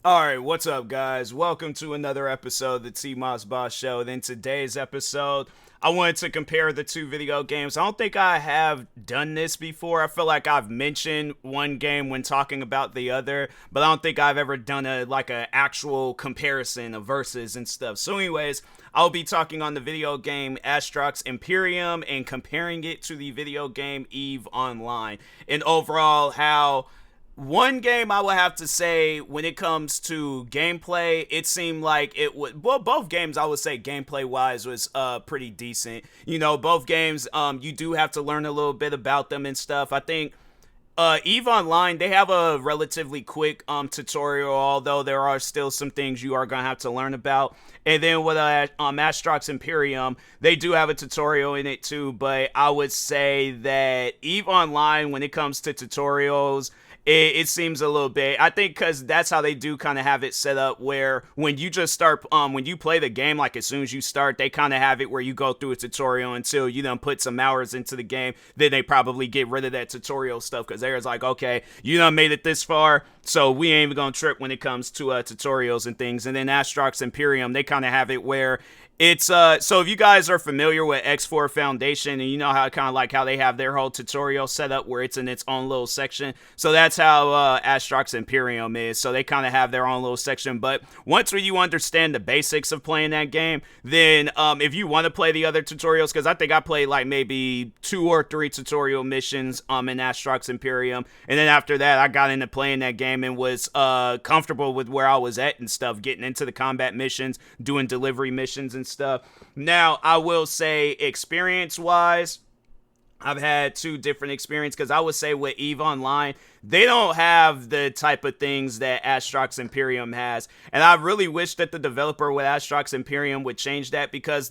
Alright, what's up, guys? Welcome to another episode of the TMossBoss Show. In today's episode, I wanted to compare the two video games. I don't think I have done this before. I feel like I've mentioned one game when talking about the other, but I don't think I've ever done a actual comparison of versus and stuff. So anyways, I'll be talking on the video game Astrox Imperium and comparing it to the video game EVE Online. And overall, how one game I would have to say when it comes to gameplay, it seemed like it would. Well, both games I would say gameplay wise was pretty decent. You know, both games you do have to learn a little bit about them and stuff. I think EVE Online, they have a relatively quick tutorial, although there are still some things you are gonna have to learn about. And then with Astrox Imperium, they do have a tutorial in it too, but I would say that EVE Online, when it comes to tutorials, it seems a little bit, I think, because that's how they do kind of have it set up, where when you just start, when you play the game, like as soon as you start, they kind of have it where you go through a tutorial until you done put some hours into the game. Then they probably get rid of that tutorial stuff because they're like, okay, you done made it this far, so we ain't even gonna trip when it comes to tutorials and things. And then Astrox Imperium, they kind of have it where it's so if you guys are familiar with X4 Foundation and you know how kind of like how they have their whole tutorial set up where it's in its own little section, so that's how Astrox Imperium is. So they kind of have their own little section, but once you understand the basics of playing that game, then if you want to play the other tutorials, because I think I played like maybe 2 or 3 tutorial missions in Astrox Imperium, and then after that I got into playing that game and was comfortable with where I was at and stuff, getting into the combat missions, doing delivery missions and stuff. Now, I will say, experience wise, I've had 2 different experiences, because I would say with EVE Online, they don't have the type of things that Astrox Imperium has. And I really wish that the developer with Astrox Imperium would change that, because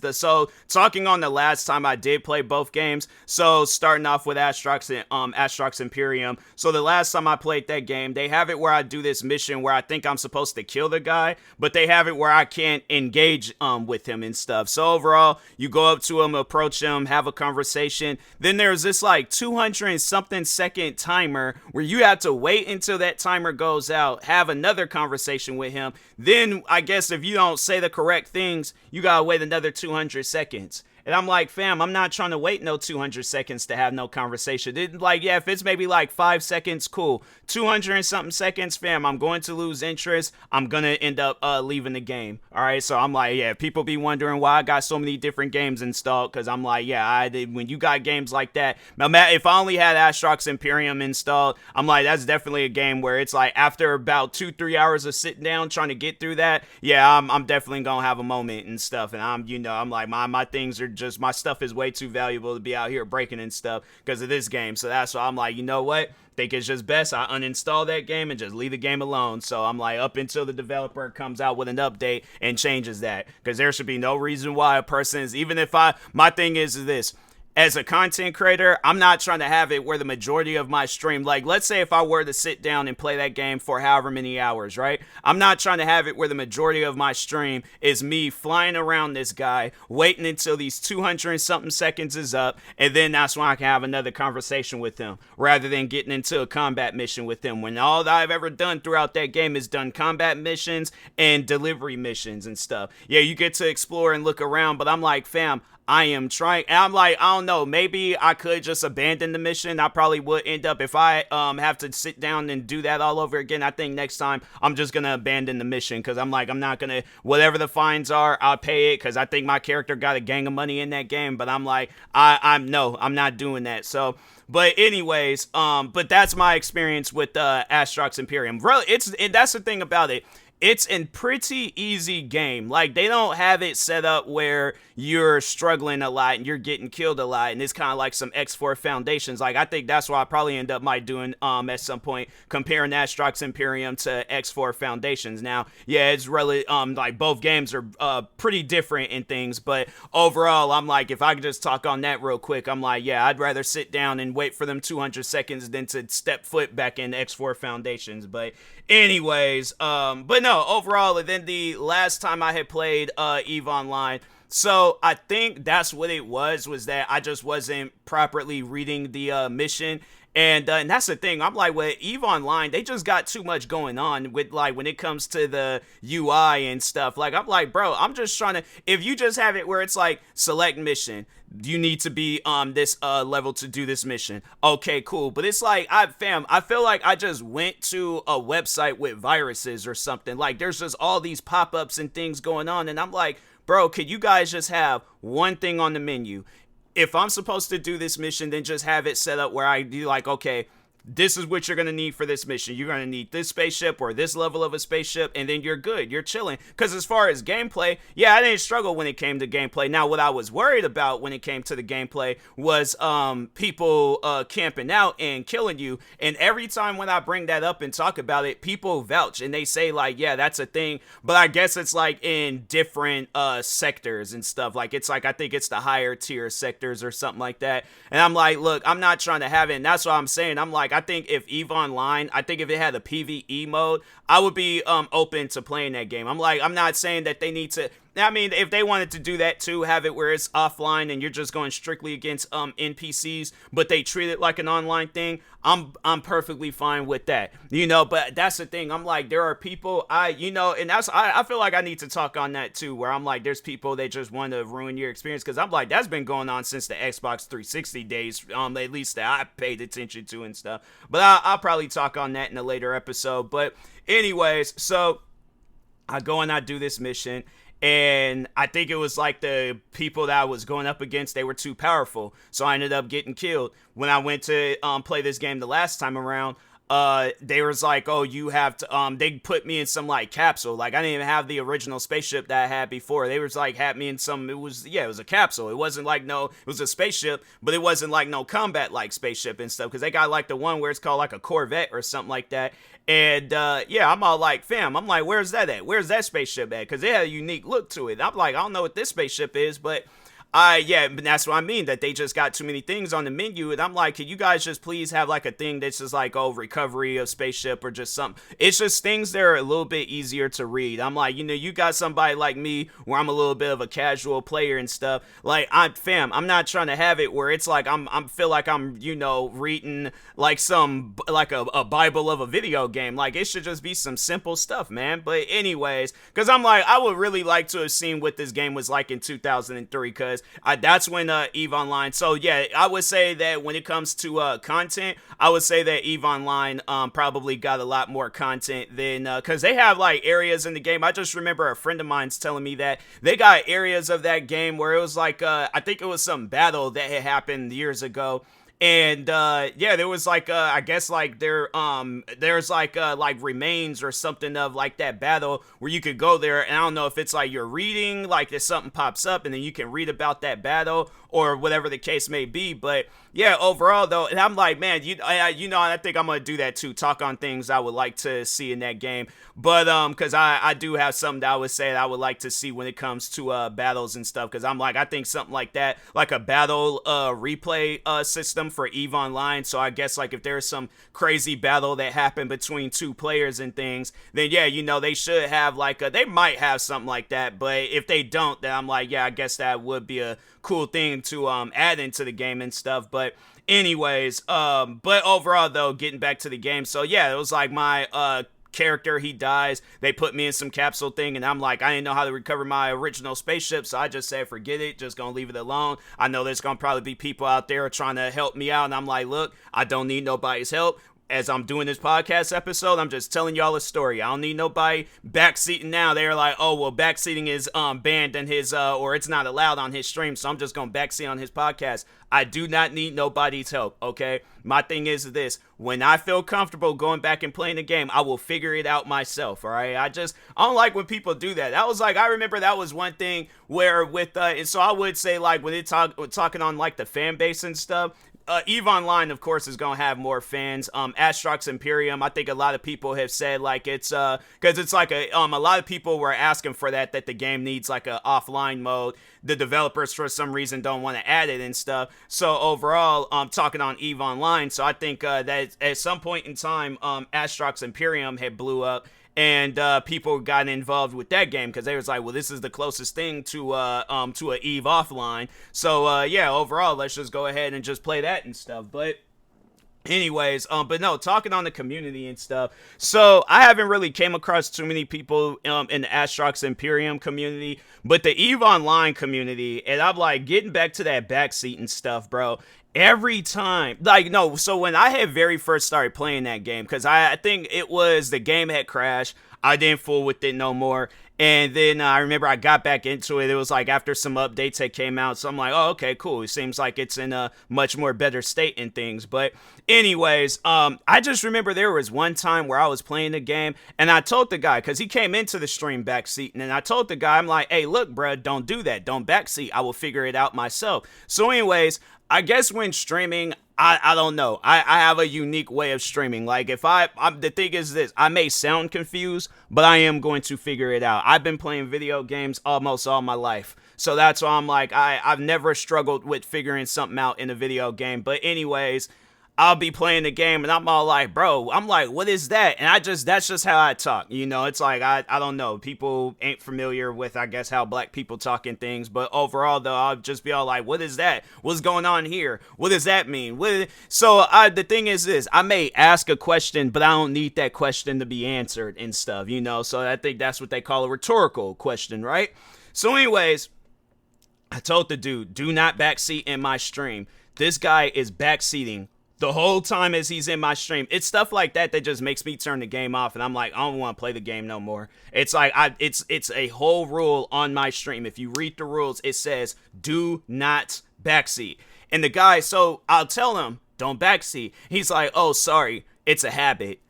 talking on the last time I did play both games, so starting off with Astrox Imperium, so the last time I played that game, they have it where I do this mission where I think I'm supposed to kill the guy, but they have it where I can't engage with him and stuff. So overall, you go up to him, approach him, have a conversation, then there's this like 200 and something second timer where you have to wait until that timer goes out, have another conversation with him. Then I guess if you don't say the correct things, you gotta wait another 200 seconds. And I'm like, fam, I'm not trying to wait no 200 seconds to have no conversation. Yeah, if it's maybe like 5 seconds, cool. 200 and something seconds, fam, I'm going to lose interest. I'm going to end up leaving the game. All right, so I'm like, yeah, people be wondering why I got so many different games installed, because I'm like, yeah, when you got games like that, if I only had Astrox Imperium installed, I'm like, that's definitely a game where it's like after about 2-3 hours of sitting down trying to get through that, yeah, I'm definitely going to have a moment and stuff. And I'm like, my things are just, my stuff is way too valuable to be out here breaking and stuff because of this game. So that's why I'm like, you know what, think it's just best I uninstall that game and just leave the game alone. So I'm like, up until the developer comes out with an update and changes that, because there should be no reason why a person is, even if my thing is this, as a content creator, I'm not trying to have it where the majority of my stream, like let's say if I were to sit down and play that game for however many hours, right? I'm not trying to have it where the majority of my stream is me flying around this guy, waiting until these 200 and something seconds is up, and then that's when I can have another conversation with him, rather than getting into a combat mission with him, when all that I've ever done throughout that game is done combat missions and delivery missions and stuff. Yeah, you get to explore and look around, but I'm like, fam, I am trying, and I'm like, I don't know, maybe I could just abandon the mission. I probably would end up, if I have to sit down and do that all over again, I think next time I'm just gonna abandon the mission, because I'm like, I'm not gonna, whatever the fines are, I'll pay it, because I think my character got a gang of money in that game, but I'm like, I'm not doing that. So, but anyways, but that's my experience with Astrox Imperium. Really, and that's the thing about it. It's a pretty easy game. Like, they don't have it set up where you're struggling a lot and you're getting killed a lot, and it's kind of like some X4 Foundations. Like, I think that's why I probably end up doing at some point, comparing Astrox Imperium to X4 Foundations. Now, yeah, it's really like both games are pretty different in things, but overall, I'm like, if I could just talk on that real quick, I'm like, yeah, I'd rather sit down and wait for them 200 seconds than to step foot back in X4 Foundations. But anyways, but no, overall, and then the last time I had played EVE Online, so I think that's what it was that I just wasn't properly reading the mission, And that's the thing. I'm like, with EVE Online, they just got too much going on with, like, when it comes to the UI and stuff. Like, I'm like, bro, I'm just trying to. If you just have it where it's like select mission, you need to be this level to do this mission. Okay, cool. But it's like, I feel like I just went to a website with viruses or something. Like, there's just all these pop-ups and things going on, and I'm like, bro, could you guys just have one thing on the menu? If I'm supposed to do this mission, then just have it set up where I do, like, okay, this is what you're going to need for this mission. You're going to need this spaceship or this level of a spaceship, and then you're good. You're chilling. Because as far as gameplay, yeah, I didn't struggle when it came to gameplay. Now, what I was worried about when it came to the gameplay was people camping out and killing you. And every time when I bring that up and talk about it, people vouch, and they say, like, yeah, that's a thing. But I guess it's, like, in different sectors and stuff. Like, it's like, I think it's the higher tier sectors or something like that. And I'm like, look, I'm not trying to have it. And that's what I'm saying. I'm like, I think if EVE Online, I think if it had a PvE mode, I would be open to playing that game. I'm like, I'm not saying that they need to. I mean, if they wanted to do that too, have it where it's offline and you're just going strictly against NPCs, but they treat it like an online thing, I'm perfectly fine with that, you know. But that's the thing. I'm like, there are people and I feel like I need to talk on that too, where I'm like, there's people that just want to ruin your experience, because I'm like, that's been going on since the Xbox 360 days, at least that I paid attention to and stuff. But I'll probably talk on that in a later episode. But anyways, so I go and I do this mission. And I think it was like the people that I was going up against, they were too powerful. So I ended up getting killed. When I went to play this game the last time around, they was like, oh, you have to, they put me in some, like, capsule. Like, I didn't even have the original spaceship that I had before. They was like, had me in some, it was a capsule. It wasn't like, no, it was a spaceship, but it wasn't like no combat like spaceship and stuff. Cause they got like the one where it's called like a Corvette or something like that. And, yeah, I'm all like, fam, I'm like, where's that at? Where's that spaceship at? Cause it had a unique look to it. I'm like, I don't know what this spaceship is, but but that's what I mean, that they just got too many things on the menu, and I'm like, can you guys just please have like a thing that's just like, oh, recovery of spaceship or just something. It's just things that are a little bit easier to read. I'm like, you got somebody like me where I'm a little bit of a casual player and stuff. Like, I'm not trying to have it where it's like I'm feel like I'm, reading like some, like a Bible of a video game. Like, it should just be some simple stuff, man. But anyways, because I'm like, I would really like to have seen what this game was like in 2003, because that's when EVE Online. So yeah, I would say that when it comes to content, I would say that EVE Online probably got a lot more content than, because they have like areas in the game. I just remember a friend of mine's telling me that they got areas of that game where it was like, I think it was some battle that had happened years ago. And yeah, there was like I guess like there's like remains or something of like that battle where you could go there, and I don't know if it's like you're reading, like if something pops up and then you can read about that battle or whatever the case may be. But yeah, overall though, and I'm like, man, I think I'm gonna do that too, talk on things I would like to see in that game. But because I do have something that I would say that I would like to see when it comes to battles and stuff, because I'm like, I think something like that, like a battle replay system for EVE Online. So I guess like if there's some crazy battle that happened between two players and things, then yeah, they should have like they might have something like that. But if they don't, then I'm like, yeah, I guess that would be a cool thing to add into the game and stuff. But anyways, but overall though, getting back to the game, so yeah, it was like my character, he dies, they put me in some capsule thing, and I'm like, I didn't know how to recover my original spaceship, so I just said forget it, just gonna leave it alone. I know there's gonna probably be people out there trying to help me out, and I'm like, look, I don't need nobody's help. As I'm doing this podcast episode, I'm just telling y'all a story. I don't need nobody backseating now. They're like, oh, well, backseating is banned in his, or it's not allowed on his stream, so I'm just going to backseat on his podcast. I do not need nobody's help, okay? My thing is this. When I feel comfortable going back and playing the game, I will figure it out myself, all right? I don't like when people do that. That was like, I remember that was one thing where with, and so I would say, like, when it talking on, like, the fan base and stuff, EVE Online, of course, is going to have more fans. Astrox Imperium, I think a lot of people have said, like, it's, because it's like a lot of people were asking for that the game needs, like, a offline mode. The developers, for some reason, don't want to add it and stuff. So, overall, talking on EVE Online, so I think that at some point in time, Astrox Imperium had blew up, and people got involved with that game because they was like, well, this is the closest thing to a EVE offline. So yeah, overall, let's just go ahead and just play that and stuff. But Anyways, but no, talking on the community and stuff. So I haven't really came across too many people in the Astrox Imperium community, but the Eve Online community, and I'm like getting back to that backseat and stuff, bro. Every time, like, no, so when I had very first started playing that game, because I think it was the game had crashed, I didn't fool with it no more. And then I remember I got back into it. It was like after some updates had came out. So I'm like, oh, okay, cool. It seems like it's in a much more better state and things. But anyways, I just remember there was one time where I was playing the game and I told the guy, because he came into the stream backseat, and then I told the guy, I'm like, hey, look, bro, don't do that. Don't backseat. I will figure it out myself. So anyways, I guess when streaming, I don't know. I have a unique way of streaming. Like if I'm the thing is this, I may sound confused, but I am going to figure it out. I've been playing video games almost all my life. So that's why I'm like, I've never struggled with figuring something out in a video game. But anyways, I'll be playing the game and I'm all like, bro, I'm like, what is that? And that's just how I talk. You know, it's like, I don't know. People ain't familiar with, I guess, how black people talk and things. But overall, though, I'll just be all like, what is that? What's going on here? What does that mean? So the thing is this, I may ask a question, but I don't need that question to be answered and stuff, you know? So I think that's what they call a rhetorical question, right? So anyways, I told the dude, do not backseat in my stream. This guy is backseating the whole time as he's in my stream. It's stuff like that that just makes me turn the game off, and I'm like, I don't want to play the game no more. It's like it's a whole rule on my stream. If you read the rules, it says do not backseat. And the guy, so I'll tell him, don't backseat. He's like, oh, sorry, it's a habit.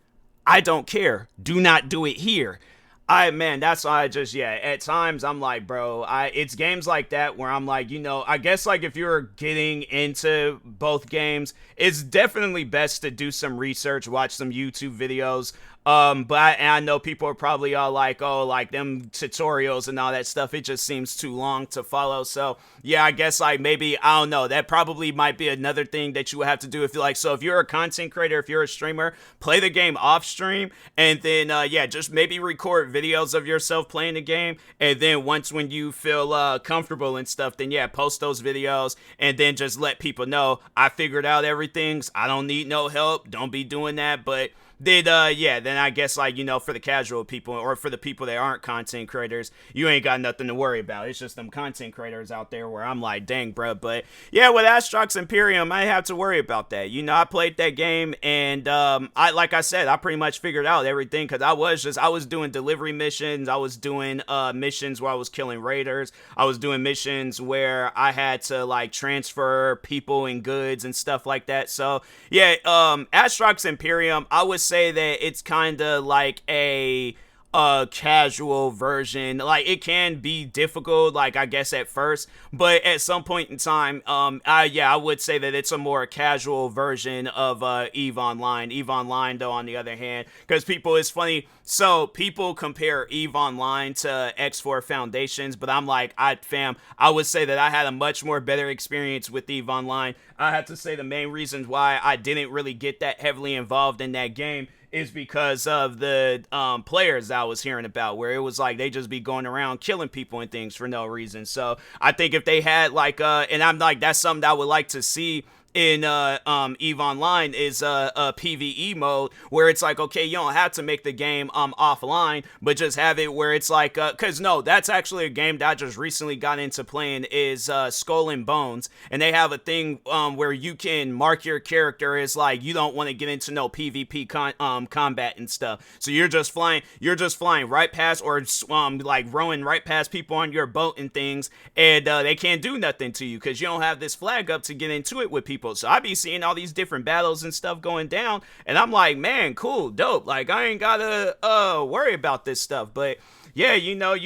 I don't care. Do not do it here. Man, that's why at times I'm like, bro, it's games like that where I'm like, you know, I guess like if you're getting into both games, it's definitely best to do some research, watch some YouTube videos. But I know people are probably all like, oh, like them tutorials and all that stuff, it just seems too long to follow. So yeah, I guess like maybe, I don't know, that probably might be another thing that you would have to do if you like, so if you're a content creator, if you're a streamer, play the game off stream, and then just maybe record videos of yourself playing the game, and then when you feel comfortable and stuff, then yeah, post those videos, and then just let people know I figured out everything. I don't need no help. Don't be doing that. But then I guess like, you know, for the casual people or for the people that aren't content creators, you ain't got nothing to worry about. It's just them content creators out there where I'm like, dang, bro. But yeah, with Astrox Imperium, I have to worry about that. You know, I played that game, and like I said, I pretty much figured out everything, because I was doing delivery missions. I was doing missions where I was killing raiders. I was doing missions where I had to like transfer people and goods and stuff like that. So yeah, Astrox Imperium, I would say that it's kind of like a casual version. Like it can be difficult, like I guess at first, but at some point in time, I would say that it's a more casual version of Eve Online. Eve Online, though, on the other hand, because it's funny. So people compare Eve Online to X4 Foundations, but I'm like, I would say that I had a much more better experience with Eve Online. I have to say the main reasons why I didn't really get that heavily involved in that game is because of the players I was hearing about, where it was like they just be going around killing people and things for no reason. So I think if they had like and I'm like, that's something that I would like to see in Eve Online is a PvE mode where it's like, okay, you don't have to make the game offline, but just have it where it's like, cause no, that's actually a game that I just recently got into playing, is Skull and Bones, and they have a thing where you can mark your character as like, you don't want to get into no PvP combat and stuff, so you're just flying right past, or like rowing right past people on your boat and things, and they can't do nothing to you because you don't have this flag up to get into it with people. So I be seeing all these different battles and stuff going down, and I'm like, man, cool, dope. Like I ain't gotta worry about this stuff. But yeah, you know,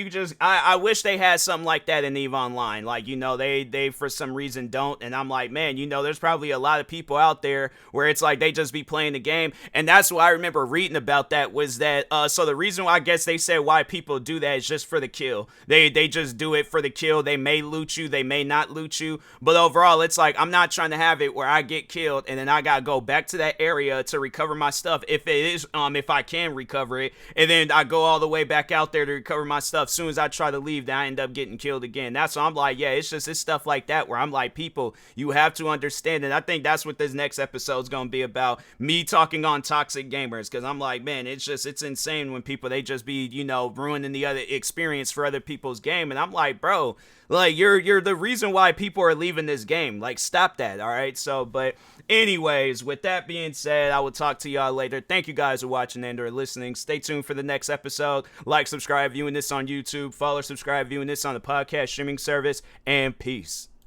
I wish they had something like that in EVE Online. Like, you know, they for some reason don't, and I'm like, man, you know, there's probably a lot of people out there where it's like they just be playing the game, and that's what I remember reading about that, was that so the reason why I guess they said why people do that is just for the kill. They just do it for the kill. They may loot you, they may not loot you, but overall it's like, I'm not trying to have it where I get killed and then I gotta go back to that area to recover my stuff, if it is if I can recover it, and then I go all the way back out there to recover my stuff. As soon as I try to leave, then I end up getting killed again. That's why I'm like, yeah, it's stuff like that where I'm like, people, you have to understand. And I think that's what this next episode is going to be about, me talking on toxic gamers, because I'm like, man, it's insane when people, they just be, ruining the other experience for other people's game. And I'm like, bro, like, you're the reason why people are leaving this game. Like, stop that, all right? So, but anyways, with that being said, I will talk to y'all later. Thank you guys for watching and or listening. Stay tuned for the next episode. Like, subscribe, viewing this on YouTube. Follow, subscribe, viewing this on the podcast streaming service. And peace.